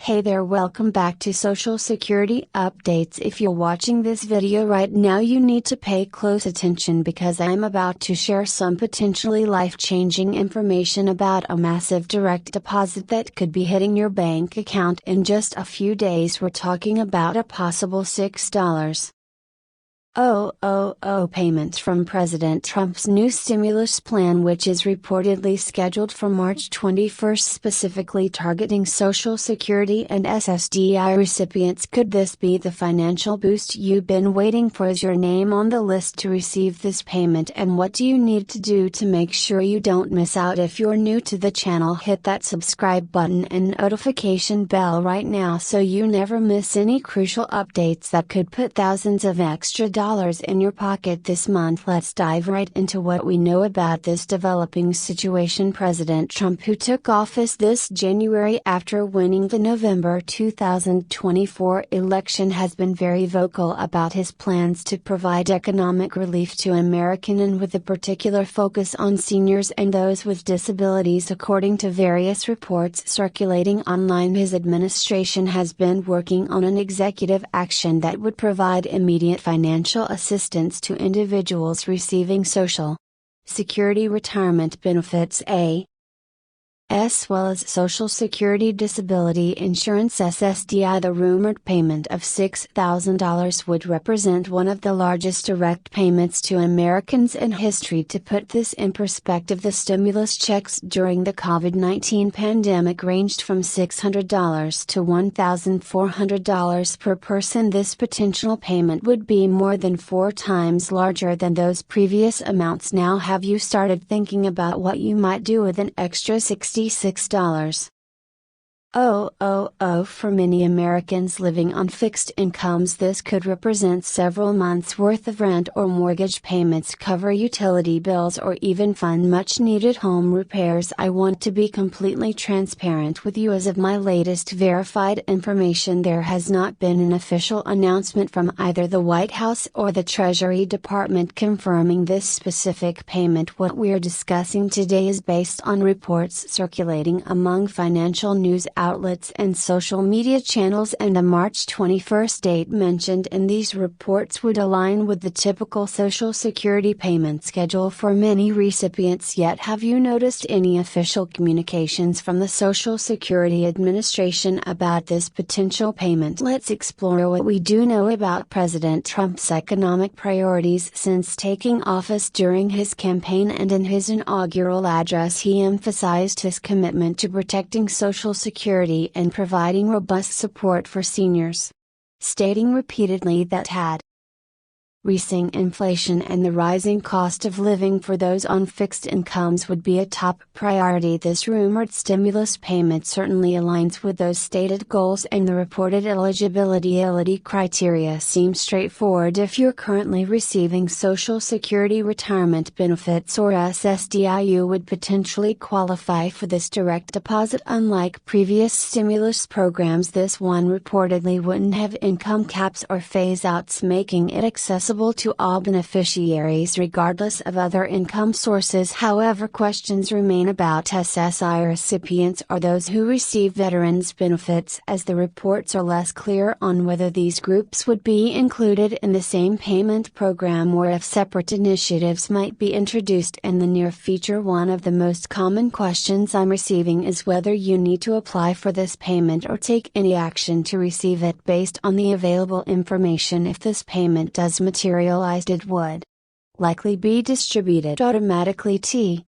Hey there, welcome back to Social Security Updates. If you're watching this video right now, you need to pay close attention because I'm about to share some potentially life-changing information about a massive direct deposit that could be hitting your bank account in just a few days. We're talking about a possible $6 payment from President Trump's new stimulus plan, which is reportedly scheduled for March 21, specifically targeting Social Security and SSDI recipients. Could this be the financial boost you've been waiting for? Is your name on the list to receive this payment, and what do you need to do to make sure you don't miss out? If you're new to the channel, hit that subscribe button and notification bell right now so you never miss any crucial updates that could put thousands of extra dollars in your pocket this month. Let's dive right into what we know about this developing situation. President Trump, who took office this January after winning the November 2024 election, has been very vocal about his plans to provide economic relief to Americans, and with a particular focus on seniors and those with disabilities. According to various reports circulating online, his administration has been working on an executive action that would provide immediate financial assistance to individuals receiving Social Security retirement benefits, as well as Social Security disability insurance SSDI. The rumored payment of $6,000 would represent one of the largest direct payments to Americans in history. To put this in perspective, the stimulus checks during the COVID-19 pandemic ranged from $600 to $1,400 per person. This potential payment would be more than 4 times larger than those previous amounts. Now, have you started thinking about what you might do with an extra $66? For many Americans living on fixed incomes, this could represent several months' worth of rent or mortgage payments, cover utility bills, or even fund much needed home repairs. I want to be completely transparent with you. As of my latest verified information, there has not been an official announcement from either the White House or the Treasury Department confirming this specific payment. What we're discussing today is based on reports circulating among financial news outlets and social media channels, and the March 21 date mentioned in these reports would align with the typical Social Security payment schedule for many recipients. Yet, have you noticed any official communications from the Social Security Administration about this potential payment? Let's explore what we do know about President Trump's economic priorities since taking office. During his campaign and in his inaugural address, he emphasized his commitment to protecting Social Security and providing robust support for seniors, stating repeatedly that had rising inflation and the rising cost of living for those on fixed incomes would be a top priority. This rumored stimulus payment certainly aligns with those stated goals, and the reported eligibility criteria seem straightforward. If you're currently receiving Social Security retirement benefits or SSDI, you would potentially qualify for this direct deposit. Unlike previous stimulus programs, this one reportedly wouldn't have income caps or phase-outs, making it accessible to all beneficiaries regardless of other income sources. However, questions remain about SSI recipients or those who receive veterans benefits, as the reports are less clear on whether these groups would be included in the same payment program or if separate initiatives might be introduced in the near future. One of the most common questions I'm receiving is whether you need to apply for this payment or take any action to receive it. Based on the available information, if this payment does materialize, it would likely be distributed automatically to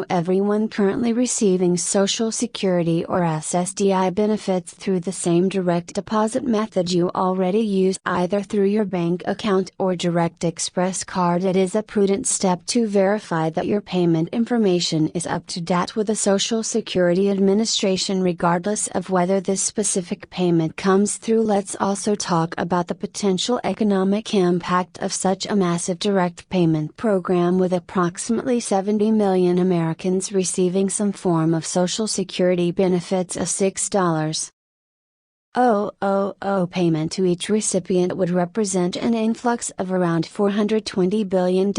everyone currently receiving Social Security or SSDI benefits through the same direct deposit method you already use, either through your bank account or Direct Express card. It is a prudent step to verify that your payment information is up to date with the Social Security Administration, regardless of whether this specific payment comes through. Let's also talk about the potential economic impact of such a massive direct payment program. With approximately 70 million Americans receiving some form of Social Security benefits, a $6 payment to each recipient would represent an influx of around $420 billion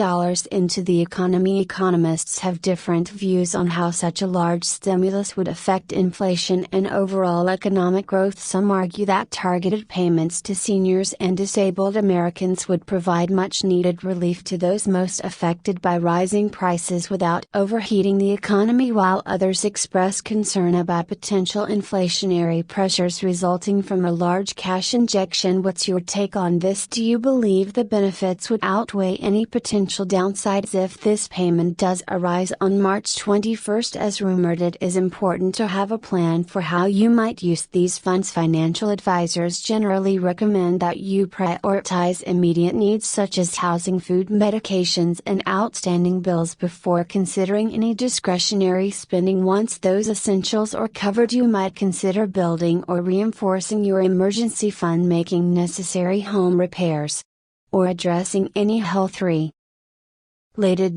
into the economy. Economists have different views on how such a large stimulus would affect inflation and overall economic growth. Some argue that targeted payments to seniors and disabled Americans would provide much needed relief to those most affected by rising prices without overheating the economy, while others express concern about potential inflationary pressures resulting from a large cash injection. What's your take on this? Do you believe the benefits would outweigh any potential downsides if this payment does arise on March 21st as rumored? It is important to have a plan for how you might use these funds. Financial advisors generally recommend that you prioritize immediate needs such as housing, food, medications, and outstanding bills before considering any discretionary spending. Once those essentials are covered, you might consider building or reinforcing your emergency fund, making necessary home repairs, or addressing any health-related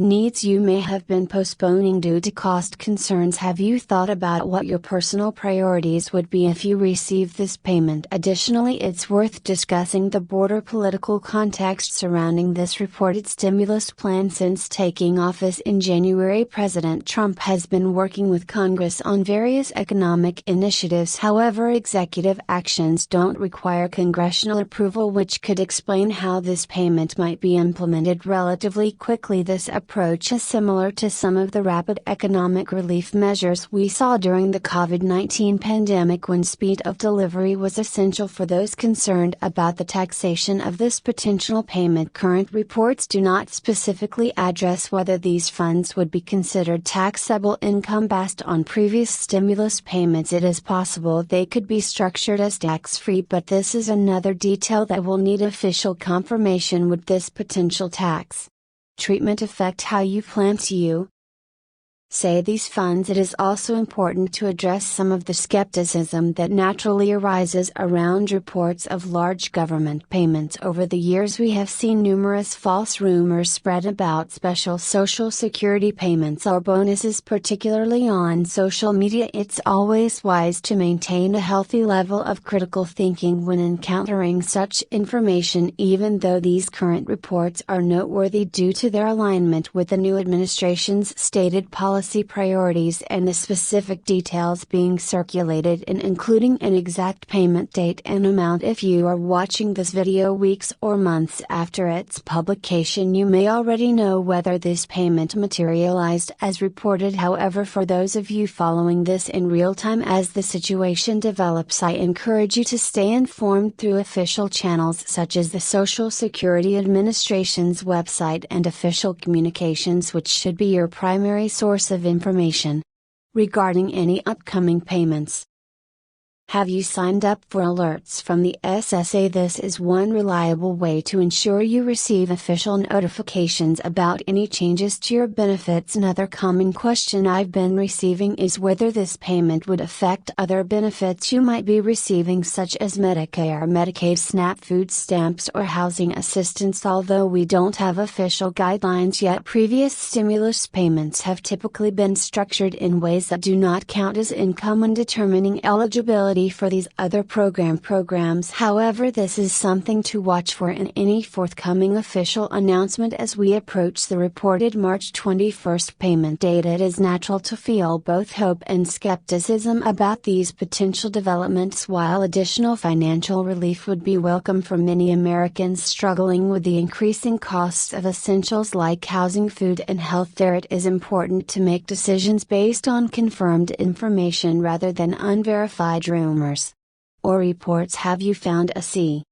needs you may have been postponing due to cost concerns. Have you thought about what your personal priorities would be if you receive this payment? Additionally, it's worth discussing the broader political context surrounding this reported stimulus plan. Since taking office in January, President Trump has been working with Congress on various economic initiatives. However, executive actions don't require congressional approval, which could explain how this payment might be implemented relatively quickly. This approach is similar to some of the rapid economic relief measures we saw during the COVID-19 pandemic, when speed of delivery was essential for those concerned about the taxation of this potential payment. Current reports do not specifically address whether these funds would be considered taxable income based on previous stimulus payments. It is possible they could be structured as tax-free, but this is another detail that will need official confirmation. Would this potential tax treatment affect how you plan to use these funds? It is also important to address some of the skepticism that naturally arises around reports of large government payments. Over the years, we have seen numerous false rumors spread about special Social Security payments or bonuses, particularly on social media. It's always wise to maintain a healthy level of critical thinking when encountering such information, even though these current reports are noteworthy due to their alignment with the new administration's stated policy priorities and the specific details being circulated, and including an exact payment date and amount. If you are watching this video weeks or months after its publication, you may already know whether this payment materialized as reported. However, for those of you following this in real time as the situation develops, I encourage you to stay informed through official channels such as the Social Security Administration's website and official communications, which should be your primary source of information regarding any upcoming payments. Have you signed up for alerts from the SSA? This is one reliable way to ensure you receive official notifications about any changes to your benefits. Another common question I've been receiving is whether this payment would affect other benefits you might be receiving, such as Medicare, Medicaid, SNAP, food stamps, or housing assistance. Although we don't have official guidelines yet, previous stimulus payments have typically been structured in ways that do not count as income when determining eligibility for these other programs. However, this is something to watch for in any forthcoming official announcement as we approach the reported March 21st payment date. It is natural to feel both hope and skepticism about these potential developments. While additional financial relief would be welcome for many Americans struggling with the increasing costs of essentials like housing, food, and healthcare, it is important to make decisions based on confirmed information rather than unverified rumors or reports. Have you found a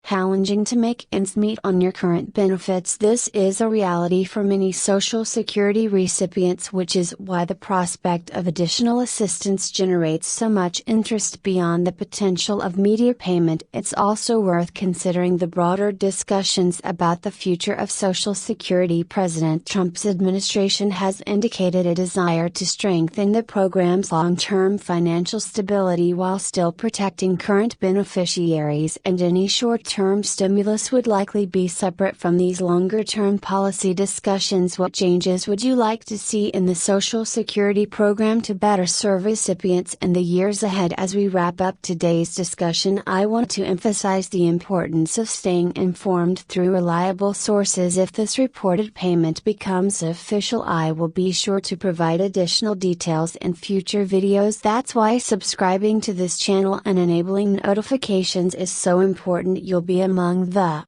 challenging to make ends meet on your current benefits? This is a reality for many Social Security recipients, which is why the prospect of additional assistance generates so much interest. Beyond the potential of immediate payment, it's also worth considering the broader discussions about the future of Social Security. President Trump's administration has indicated a desire to strengthen the program's long-term financial stability while still protecting current beneficiaries and any short short-term stimulus would likely be separate from these longer-term policy discussions. What changes would you like to see in the Social Security program to better serve recipients in the years ahead? As we wrap up today's discussion, I want to emphasize the importance of staying informed through reliable sources. If this reported payment becomes official, I will be sure to provide additional details in future videos. That's why subscribing to this channel and enabling notifications is so important. You'll be among the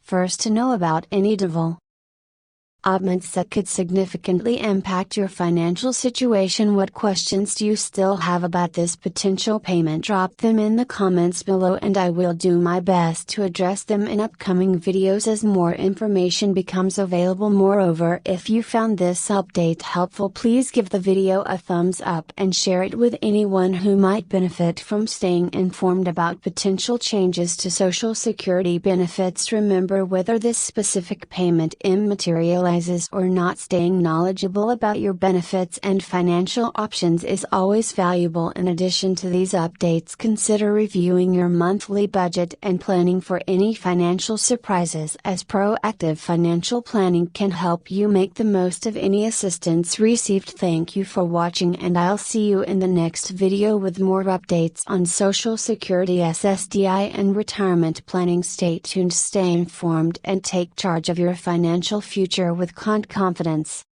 first to know about any developments that could significantly impact your financial situation. What questions do you still have about this potential payment? Drop them in the comments below and I will do my best to address them in upcoming videos as more information becomes available. Moreover, if you found this update helpful, please give the video a thumbs up and share it with anyone who might benefit from staying informed about potential changes to Social Security benefits. Remember, whether this specific payment materializes or not, staying knowledgeable about your benefits and financial options is always valuable. In addition to these updates, consider reviewing your monthly budget and planning for any financial surprises, as proactive financial planning can help you make the most of any assistance received. Thank you for watching, and I'll see you in the next video with more updates on Social Security SSDI and retirement planning. Stay tuned, stay informed, and take charge of your financial future with confidence.